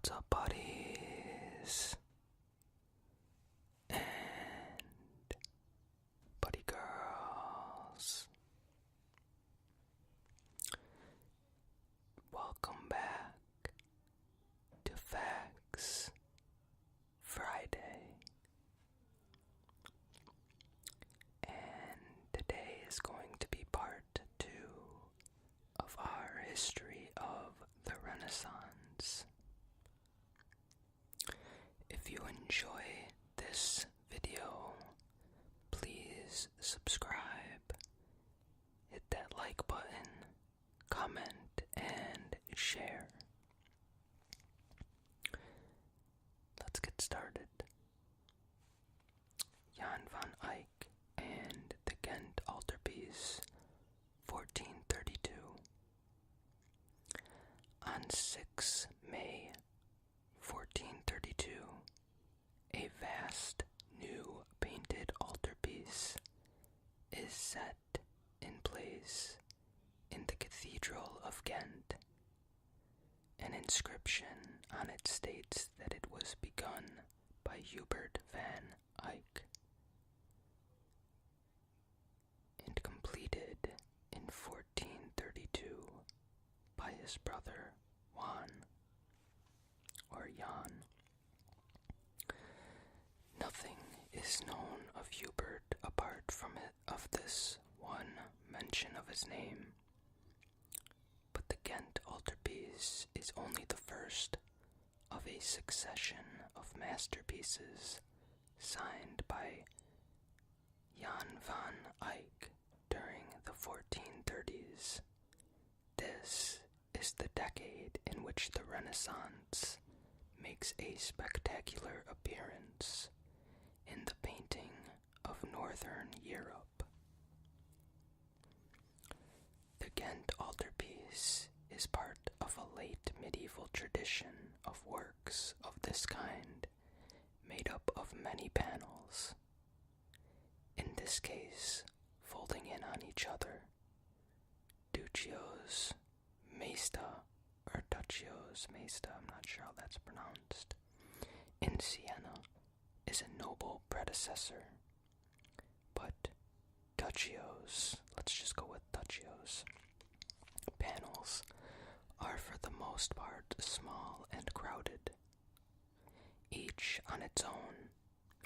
What's up, buddies and buddy girls? Welcome back to Facts Friday. And today is going to be part 2 of our history of the Renaissance. If you enjoy this video, please subscribe, hit that like button, comment, and share. Let's get started. Jan van Eyck and the Ghent Altarpiece, 1432. On 6 May 1432, a vast new painted altarpiece is set in place in the Cathedral of Ghent. An inscription on it states that it was begun by Hubert van Eyck and completed in 1432 by his brother Jan. Nothing is known of Hubert apart from this one mention of his name, but the Ghent Altarpiece is only the first of a succession of masterpieces signed by Jan van Eyck during the 1430s. This is the decade in which the Renaissance makes a spectacular appearance in the painting of Northern Europe. The Ghent Altarpiece is part of a late medieval tradition of works of this kind, made up of many panels, in this case folding in on each other. Duccio's Maesta, or Duccio's Maesta, I'm not sure how that's pronounced, in Siena is a noble predecessor, but Duccio's, let's just go with Duccio's, panels are for the most part small and crowded. Each on its own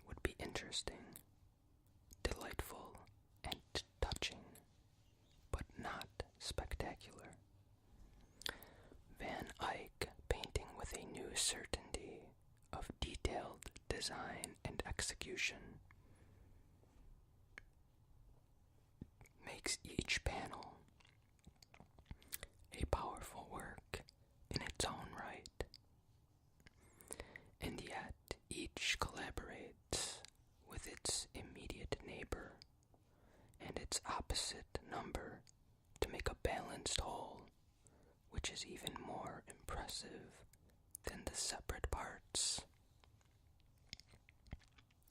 would be interesting, delightful, and touching, but not spectacular. Van Eyck, painting with a new certainty of detailed design and execution, makes each panel a powerful work in its own right, and yet each collaborates with its immediate neighbor and its opposite number to make a balanced whole, which is even more impressive than the separate parts.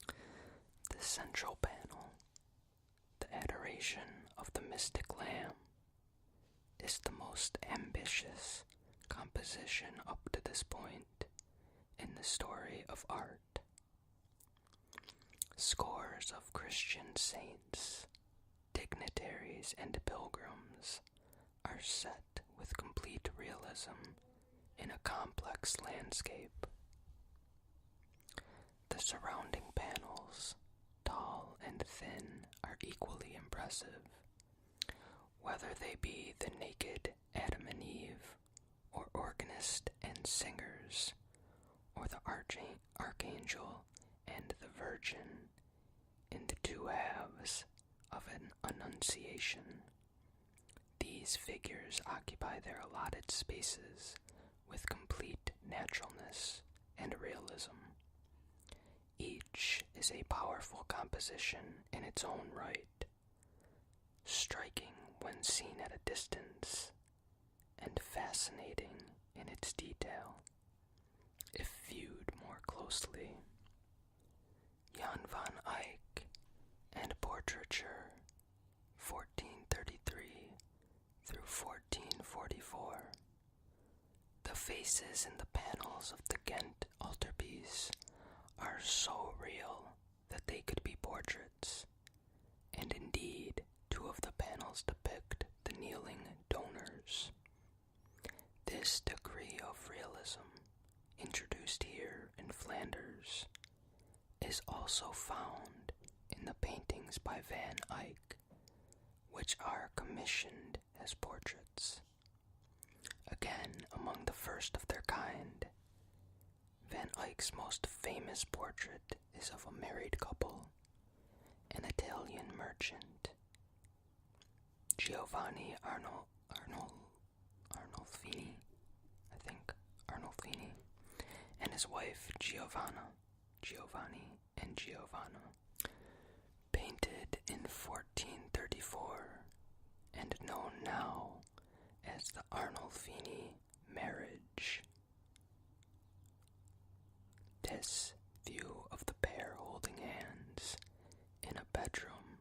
The central panel, the Adoration of the Mystic Lamb, is the most ambitious composition up to this point in the story of art. Scores of Christian saints, dignitaries, and pilgrims are set with complete realism in a complex landscape. The surrounding panels, tall and thin, are equally impressive, whether they be the naked Adam and Eve, or organist and singers, or the archangel and the virgin in the two halves of an Annunciation. These figures occupy their allotted spaces with complete naturalness and realism. Each is a powerful composition in its own right, striking when seen at a distance, and fascinating in its detail if viewed more closely. Jan van Eyck and Portraiture, 1433 through 1444. The faces in the panels of the Ghent Altarpiece are so real that they could be portraits, and indeed 2 of the panels depict the kneeling donors. This degree of realism, introduced here in Flanders, is also found in the paintings by Van Eyck, which are commissioned as portraits. Again, among the first of their kind, Van Eyck's most famous portrait is of a married couple, an Italian merchant, Giovanni Arnolfini, and his wife Giovanni and Giovanna, painted in 1434 and known now as the Arnolfini marriage. This view of the pair holding hands in a bedroom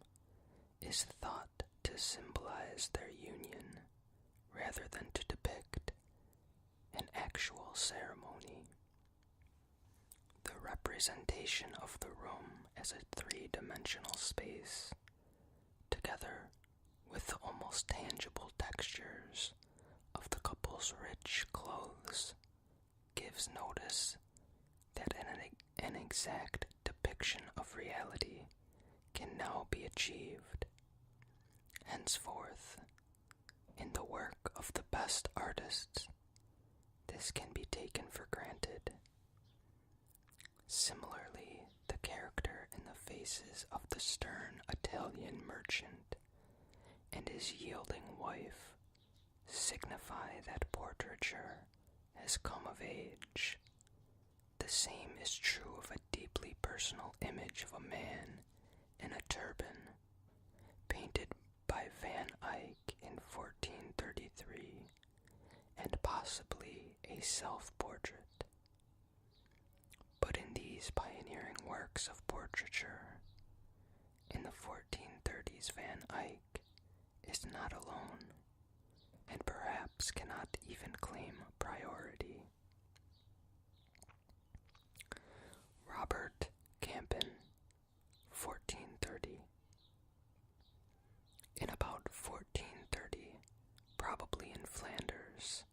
is thought to symbolize their union rather than to depict an actual ceremony. The representation of the room as a 3-dimensional space, together with the almost tangible textures of the couple's rich clothes, gives notice that an exact depiction of reality can now be achieved. Henceforth, in the work of the best artists, this can be taken for granted. Similarly, the character in the faces of the stern Italian merchant and his yielding wife signify that portraiture has come of age. The same is true of a deeply personal image of a man in a turban, painted by Van Eyck in 1433, and possibly a self-portrait. But in these pioneering works of portraiture, in the 1430s Van Eyck is not alone, and perhaps cannot even claim priority. Robert Campin, 1430. In about 1430, probably in Flanders,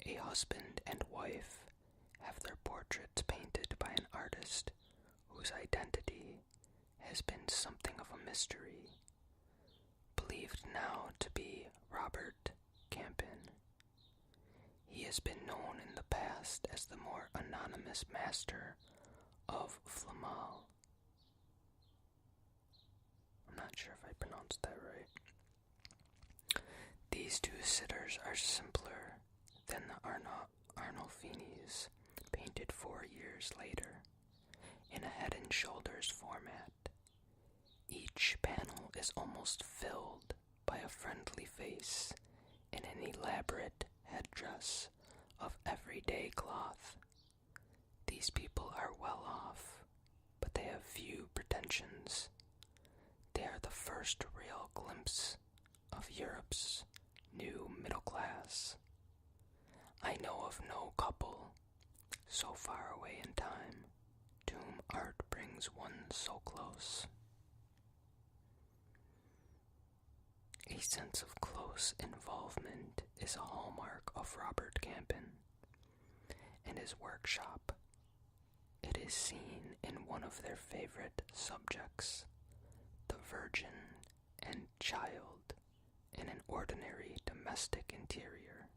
a husband and wife have their portraits painted by an artist whose identity has been something of a mystery, believed now to be Robert Campin. He has been known in the past as the more anonymous master of Flamal. I'm not sure if I pronounced that right. These 2 sitters are simpler than the Arnolfinis, painted 4 years later, in a head and shoulders format. Each panel is almost filled by a friendly face in an elaborate headdress of everyday cloth. These people are well off, but they have few pretensions. They are the first real glimpse of Europe's new middle class. I know of no couple, so far away in time, to whom art brings one so close. A sense of close involvement is a hallmark of Robert Campin and his workshop. It is seen in one of their favorite subjects, the Virgin and Child, in an ordinary domestic interior.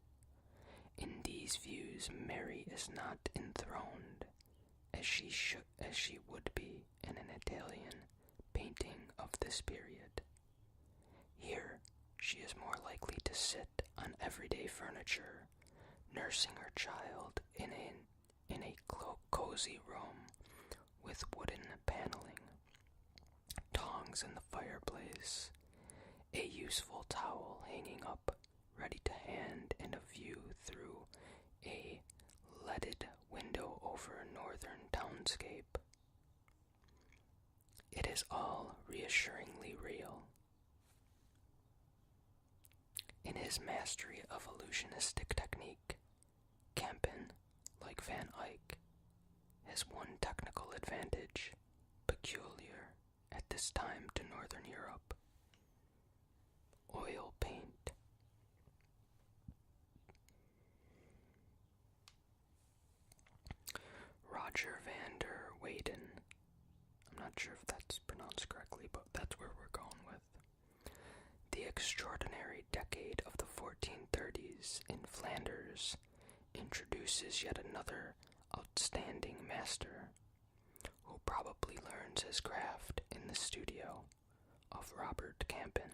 In these views, Mary is not enthroned, as she would be in an Italian painting of this period. Here, she is more likely to sit on everyday furniture, nursing her child in a cozy room with wooden paneling, tongs in the fireplace, a useful towel hanging up, ready to hand, and a view through a leaded window over a northern townscape. It is all reassuringly real. In his mastery of illusionistic technique, Campin, like Van Eyck, has one technical advantage, peculiar at this time to Northern Europe: oil paint. Roger van der Weyden, I'm not sure if that's pronounced correctly, but that's where we're going with. The extraordinary decade of the 1430s in Flanders introduces yet another outstanding master, who probably learns his craft in the studio of Robert Campin,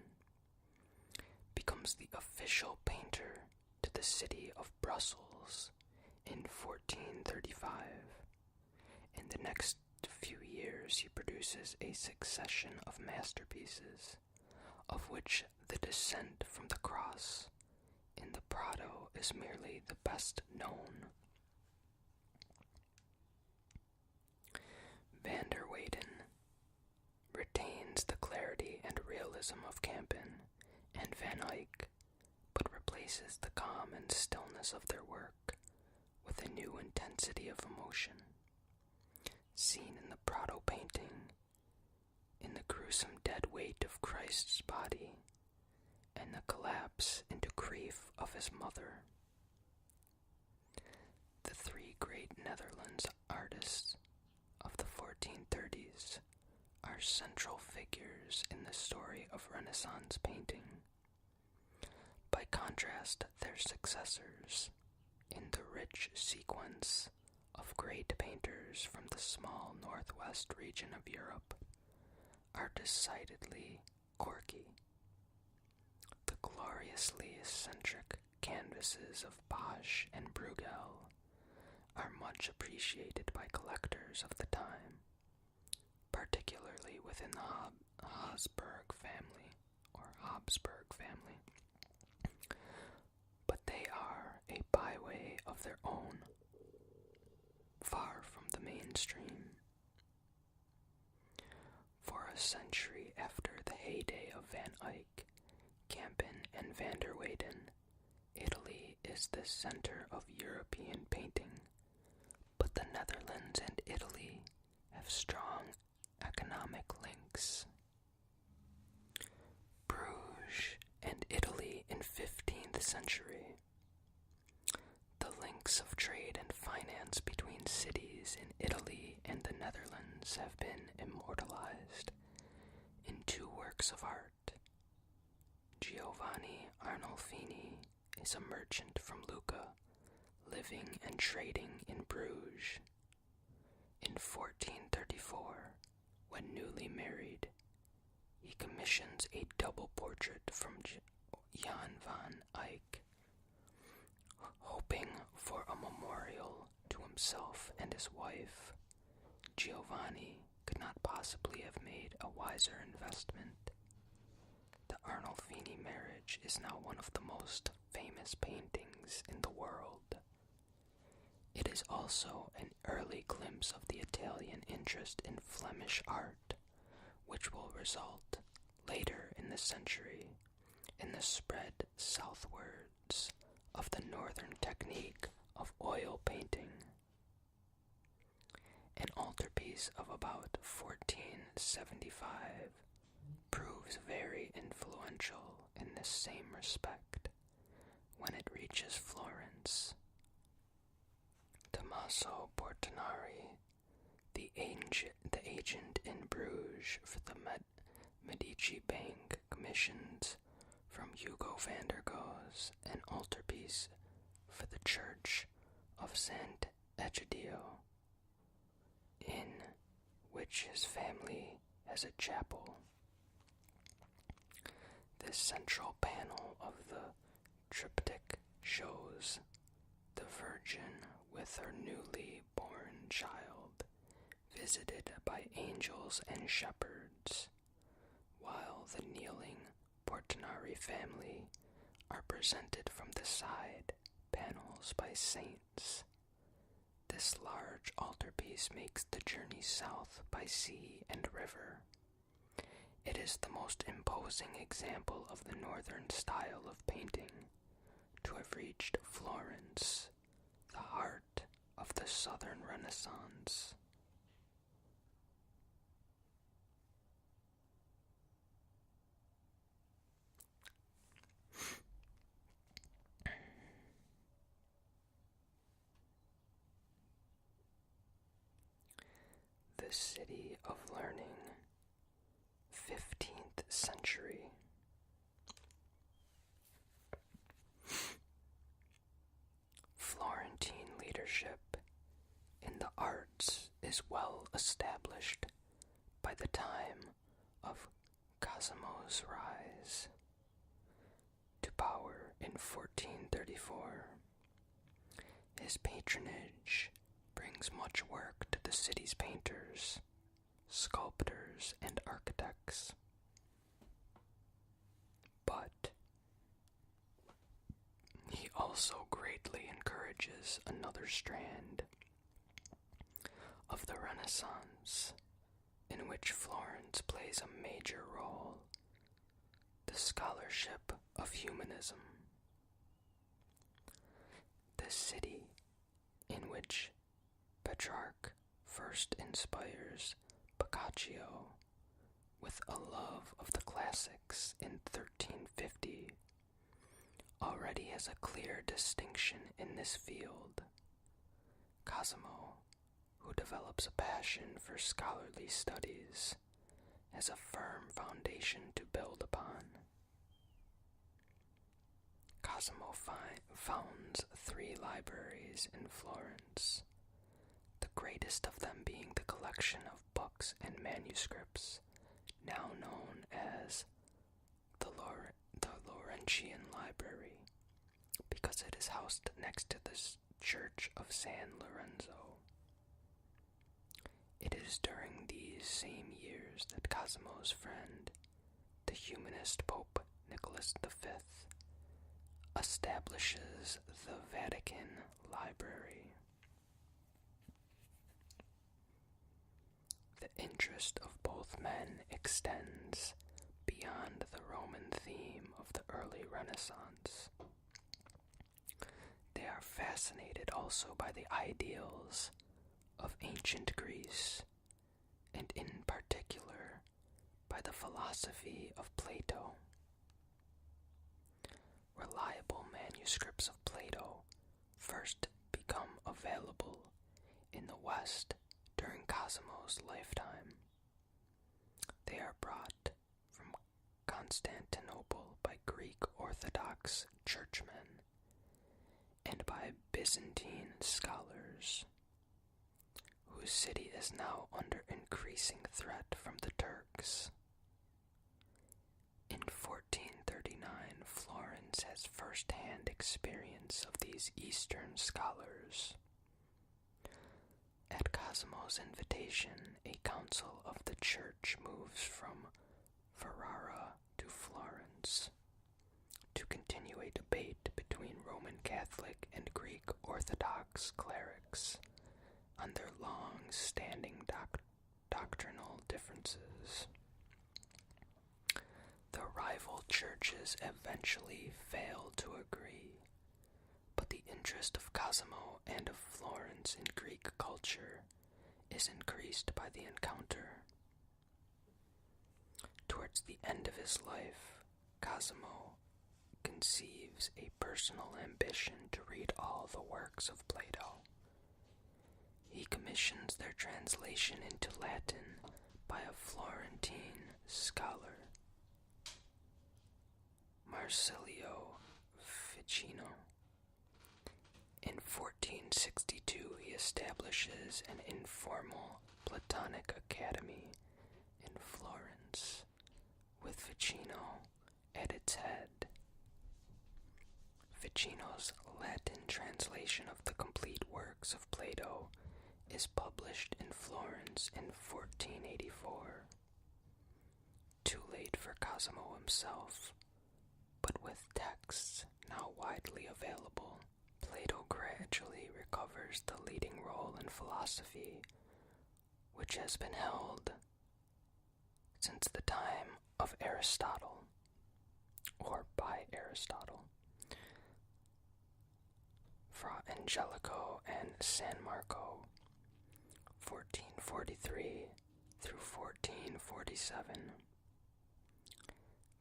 becomes the official painter to the city of Brussels in 1435. In the next few years he produces a succession of masterpieces, of which The Descent from the Cross in the Prado is merely the best known. Van der Weyden retains the clarity and realism of Campin and Van Eyck, but replaces the calm and stillness of their work with a new intensity of emotion, seen in the Prado painting, in the gruesome dead weight of Christ's body, and the collapse into grief of his mother. The three great Netherlands artists of the 1430s are central figures in the story of Renaissance painting. By contrast, their successors, in the rich sequence of great painters from the small northwest region of Europe, are decidedly quirky. The gloriously eccentric canvases of Bosch and Bruegel are much appreciated by collectors of the time, particularly within the Habsburg family. But they are a byway of their own, far from the mainstream. For a century after the heyday of Van Eyck, Campin, and van der Weyden, Italy is the center of European painting, but the Netherlands and Italy have strong economic links. Bruges and Italy in 15th century. The links of trade and finance between cities in Italy and the Netherlands have been immortalized in two works of art. Giovanni Arnolfini is a merchant from Lucca, living and trading in Bruges. In 1434, when newly married, he commissions a double portrait from Jan van Eyck, hoping for a memorial to himself and his wife. Giovanni could not possibly have made a wiser investment. The Arnolfini marriage is now one of the most famous paintings in the world. It is also an early glimpse of the Italian interest in Flemish art, which will result later in the century in the spread southwards of the northern technique of oil painting. An altarpiece of about 1475 proves very influential in this same respect when it reaches Florence. Tommaso Portinari, the agent in Bruges for the Medici Bank, commissioned from Hugo van der Goes an altarpiece for the church of Sant Egidio, in which his family has a chapel. The central panel of the triptych shows the Virgin with her newly born child, visited by angels and shepherds, while the kneeling Portinari family are presented from the side panels by saints. This large altarpiece makes the journey south by sea and river. It is the most imposing example of the northern style of painting to have reached Florence, the heart of the Southern Renaissance. The city of learning, 15th century. Florentine leadership in the arts is well established by the time of Cosimo's rise to power in 1434. His patronage brings much work to the city's painters, sculptors, and architects. But he also greatly encourages another strand of the Renaissance in which Florence plays a major role, the scholarship of humanism. The city in which Petrarch first inspires Boccaccio with a love of the classics in 1350 already has a clear distinction in this field. Cosimo, who develops a passion for scholarly studies, has a firm foundation to build upon. Cosimo founds 3 libraries in Florence, the greatest of them being the collection of books and manuscripts, now known as the Laurentian Library, because it is housed next to the Church of San Lorenzo. It is during these same years that Cosimo's friend, the humanist Pope Nicholas V, establishes the Vatican Library. The interest of both men extends beyond the Roman theme of the early Renaissance. They are fascinated also by the ideals of ancient Greece, and in particular by the philosophy of Plato. Reliable manuscripts of Plato first become available in the West during Cosimo's lifetime. They are brought from Constantinople by Greek Orthodox churchmen and by Byzantine scholars, whose city is now under increasing threat from the Turks. In 1439, Florence has first-hand experience of these Eastern scholars. At Cosimo's invitation, a council of the church moves from Ferrara to Florence to continue a debate between Roman Catholic and Greek Orthodox clerics on their long-standing doctrinal differences. The rival churches eventually fail to agree, but the interest of Cosimo and of Florence in Greek culture is increased by the encounter. Towards the end of his life, Cosimo conceives a personal ambition to read all the works of Plato. He commissions their translation into Latin by a Florentine scholar, Marsilio Ficino. In 1462, he establishes an informal Platonic academy in Florence, with Ficino at its head. Ficino's Latin translation of the complete works of Plato is published in Florence in 1484. Too late for Cosimo himself, but with texts now widely available, Plato gradually recovers the leading role in philosophy, which has been held since the time of Aristotle, or by Aristotle. Fra Angelico and San Marco, 1443 through 1447.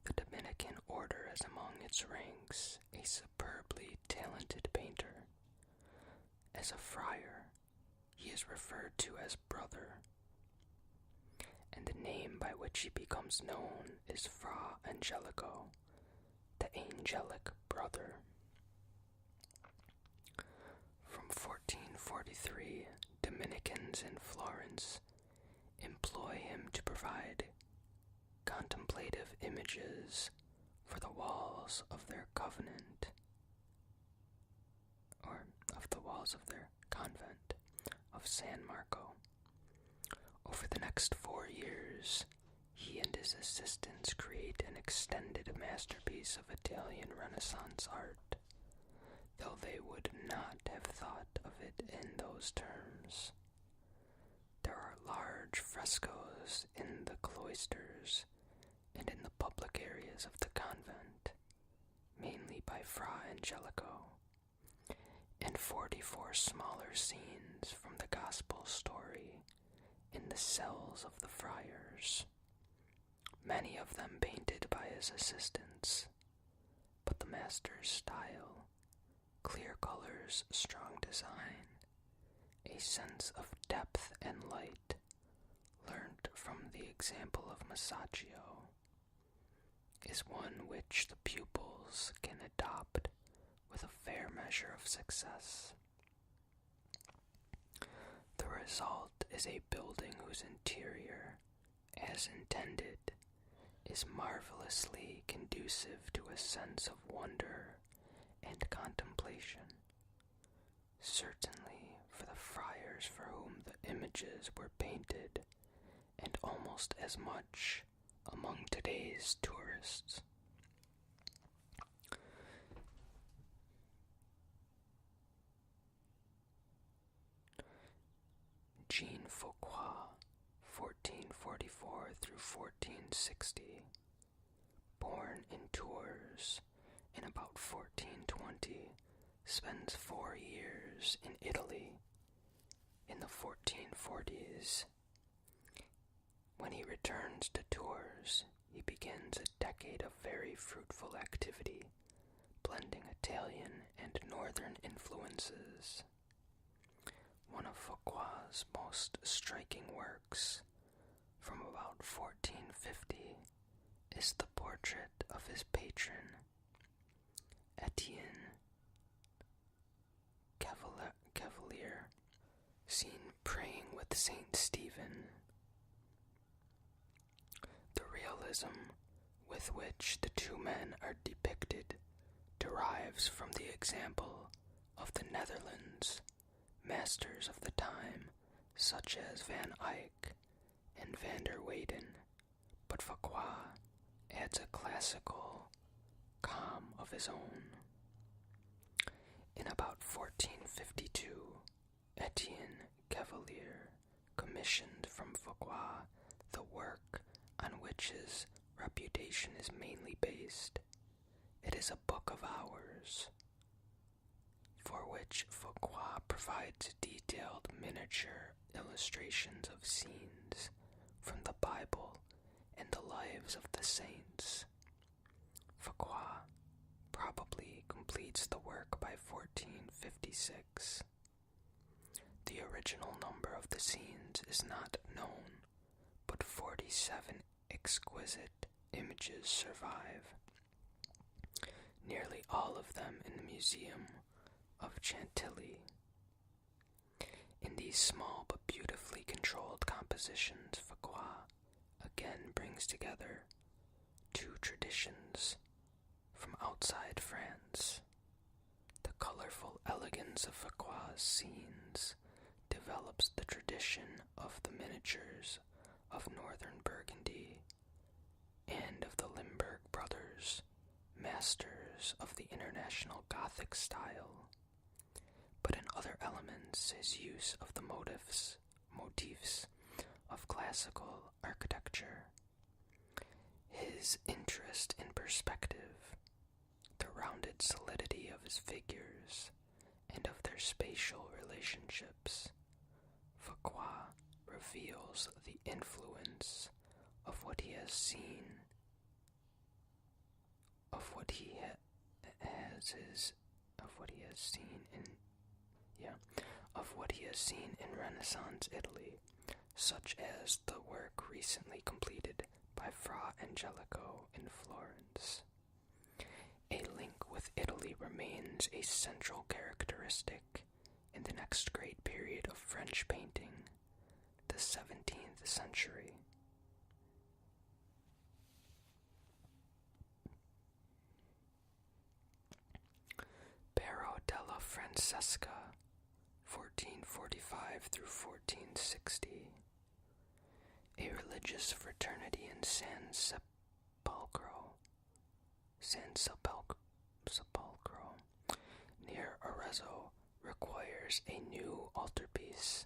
The Dominican order has among its ranks a superbly talented painter. As a friar, he is referred to as brother, and the name by which he becomes known is Fra Angelico, the angelic brother. From 1443, Dominicans in Florence employ him to provide contemplative images for the walls of their convent, of San Marco. Over the next 4 years, he and his assistants create an extended masterpiece of Italian Renaissance art, though they would not have thought of it in those terms. There are large frescoes in the cloisters and in the public areas of the convent, mainly by Fra Angelico, and 44 smaller scenes from the Gospel story in the cells of the friars, many of them painted by his assistants, but the master's style, clear colors, strong design, a sense of depth and light, learnt from the example of Masaccio, is one which the pupils can adopt with a fair measure of success. The result is a building whose interior, as intended, is marvelously conducive to a sense of wonder and contemplation. Certainly for the friars for whom the images were painted, and almost as much among today's tourists. Jean Foucault, 1444 through 1460, born in Tours in about 1420, spends 4 years in Italy in the 1440s. When he returns to Tours, he begins a decade of very fruitful activity, blending Italian and northern influences. One of Foucault's most striking works, from about 1450, is the portrait of his patron, Etienne Cavalier, seen praying with Saint Stephen. The realism with which the two men are depicted derives from the example of the Netherlands masters of the time, such as Van Eyck and van der Weyden, but Foucault adds a classical calm of his own. In about 1452, Etienne Cavalier commissioned from Foucault the work on which his reputation is mainly based. It is a book of hours, for which Foucault provides detailed miniature illustrations of scenes from the Bible and the lives of the saints. Foucault probably completes the work by 1456. The original number of the scenes is not known, but 47 exquisite images survive, nearly all of them in the Museum of Chantilly. In these small but beautifully controlled compositions, Foucault again brings together two traditions from outside France. The colorful elegance of Foucault's scenes develops the tradition of the miniatures of northern Burgundy and of the Limburg brothers, masters of the international Gothic style. But in other elements, his use of the motifs of classical architecture, his interest in perspective, the rounded solidity of his figures, and of their spatial relationships. Fuqua reveals the influence of what he has seen, in Renaissance Italy, such as the work recently completed by Fra Angelico in Florence. A link with Italy remains a central characteristic in the next great period of French painting, the 17th century. Baro della Francesca, 1445 through 1460. A religious fraternity in San Sepolcro, near Arezzo, requires a new altarpiece.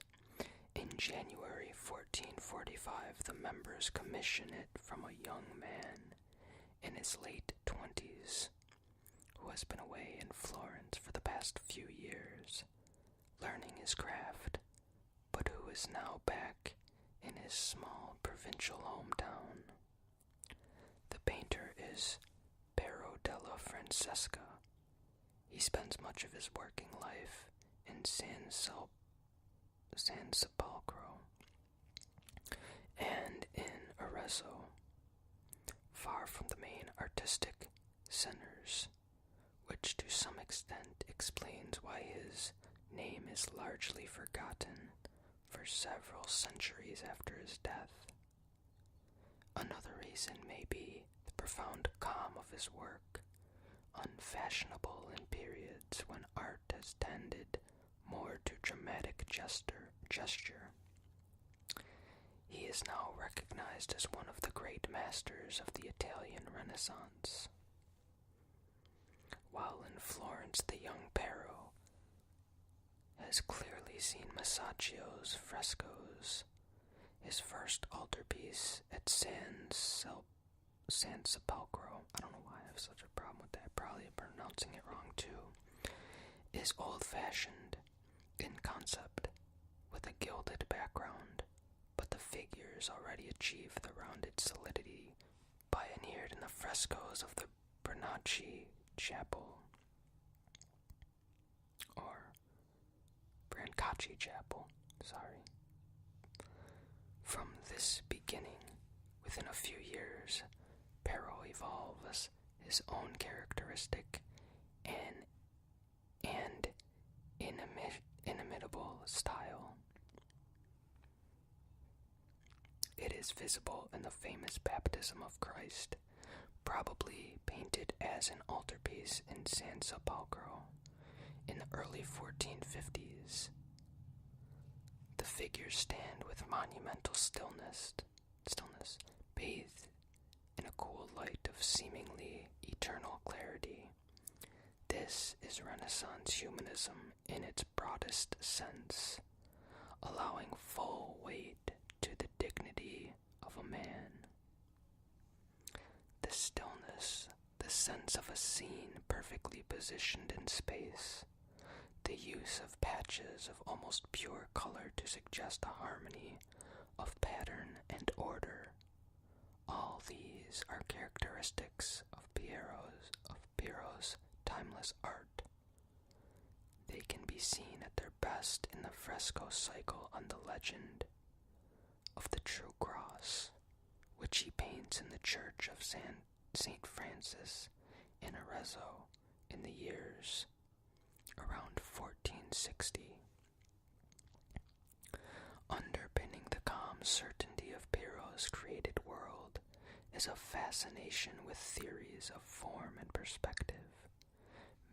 In January 1445, the members commission it from a young man in his late 20s, who has been away in Florence for the past few years, learning his craft, but who is now back in his small provincial hometown. The painter is Baro della Francesca. He spends much of his working life in San Sepolcro and in Arezzo, far from the main artistic centers, which to some extent explains why his name is largely forgotten for several centuries after his death. Another reason may be the profound calm of his work, unfashionable in periods when art has tended more to dramatic gesture. He is now recognized as one of the great masters of the Italian Renaissance. While in Florence, the young Pero has clearly seen Masaccio's frescoes. His first altarpiece at San Sepolcro, I don't know why I have such a problem with that, probably pronouncing it wrong too, is old-fashioned in concept, with a gilded background, but the figures already achieve the rounded solidity pioneered in the frescoes of the Brancacci Chapel, From this beginning, within a few years, Pero evolves his own characteristic and inimitable style. It is visible in the famous baptism of Christ, probably painted as an altarpiece in San Sepolcro in the early 1450s. The figures stand with monumental stillness, bathed in a cool light of seemingly eternal clarity. This is Renaissance humanism in its broadest sense, allowing full weight to the dignity of a man. The stillness, the sense of a scene perfectly positioned in space, the use of patches of almost pure color to suggest a harmony of pattern and order. All these are characteristics of Piero's timeless art. They can be seen at their best in the fresco cycle on the legend of the True Cross, which he paints in the church of St. Francis in Arezzo in the years around 1460. Underpinning the calm certainty of Piero's created world is a fascination with theories of form and perspective,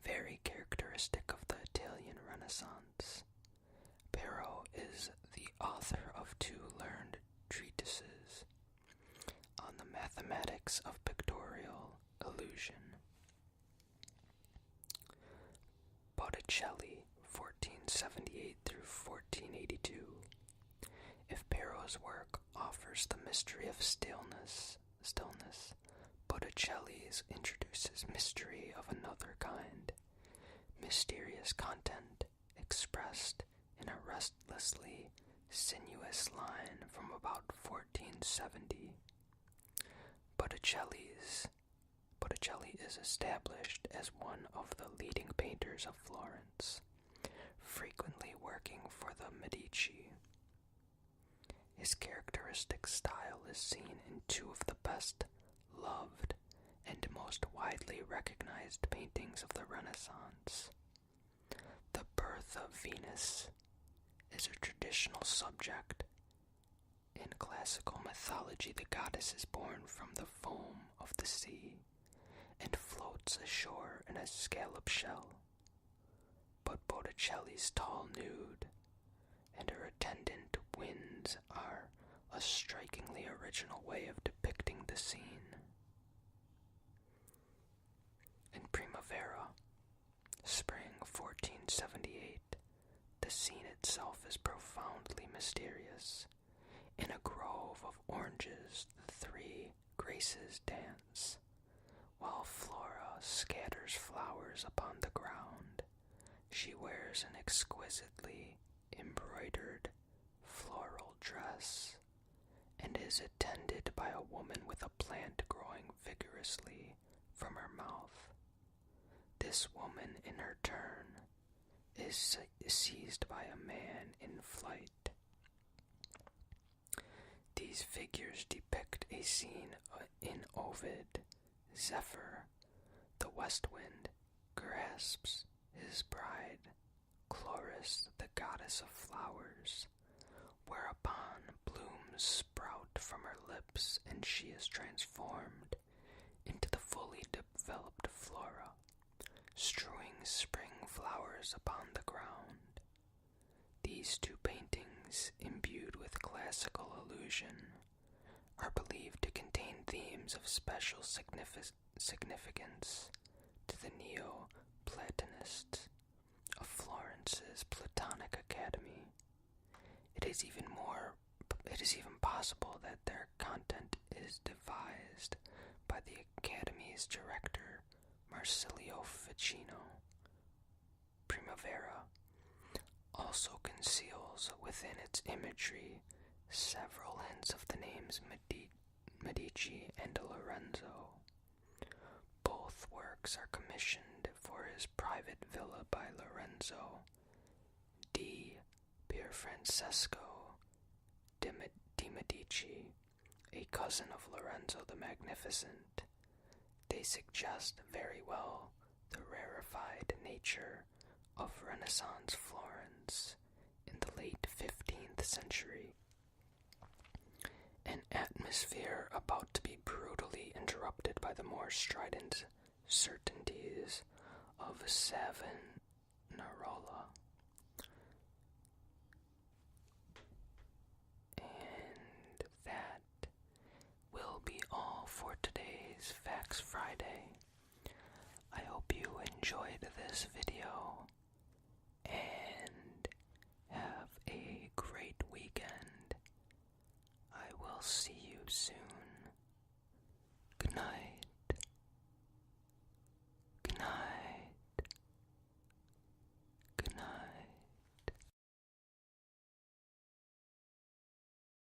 very characteristic of the Italian Renaissance. Pero is the author of 2 learned treatises on the mathematics of pictorial illusion. Botticelli, 1478 through 1482. If Piero's work offers the mystery of stillness, Botticelli's introduces mystery of another kind, mysterious content expressed in a restlessly sinuous line from about 1470. Botticelli is established as one of the leading painters of Florence, frequently working for the Medici. His characteristic style is seen in two of the best loved and most widely recognized paintings of the Renaissance. The birth of Venus is a traditional subject. In classical mythology, the goddess is born from the foam of the sea and floats ashore in a scallop shell. But Botticelli's tall nude and her attendant winds are a strikingly original way of depicting the scene. In Primavera, spring 1478, the scene itself is profoundly mysterious. In a grove of oranges, the three Graces dance, while Flora scatters flowers upon the ground. She wears an exquisitely embroidered floral dress and is attended by a woman with a plant growing vigorously from her mouth. This woman, in her turn, is seized by a man in flight. These figures depict a scene in Ovid. Zephyr, the west wind, grasps his bride, Chloris, the goddess of flowers, whereupon blooms sprout from her lips and she is transformed into the fully developed Flora, strewing spring flowers upon the ground. These two paintings, imbued with classical allusion, are believed to contain themes of special significance to the Neo-Platonists of Florence's Platonic Academy. It is even possible that their content is devised by the Academy's director, Marsilio Ficino. Primavera also conceals within its imagery several hints of the names Medici and Lorenzo. Both works are commissioned for his private villa by Lorenzo di Pierfrancesco de Medici, a cousin of Lorenzo the Magnificent. They suggest very well the rarefied nature of Renaissance Florence in the late 15th century. An atmosphere about to be brutally interrupted by the more strident certainties of Savonarola. And that will be all for today's Facts Friday. I hope you enjoyed this video and have a great weekend. I will see you soon.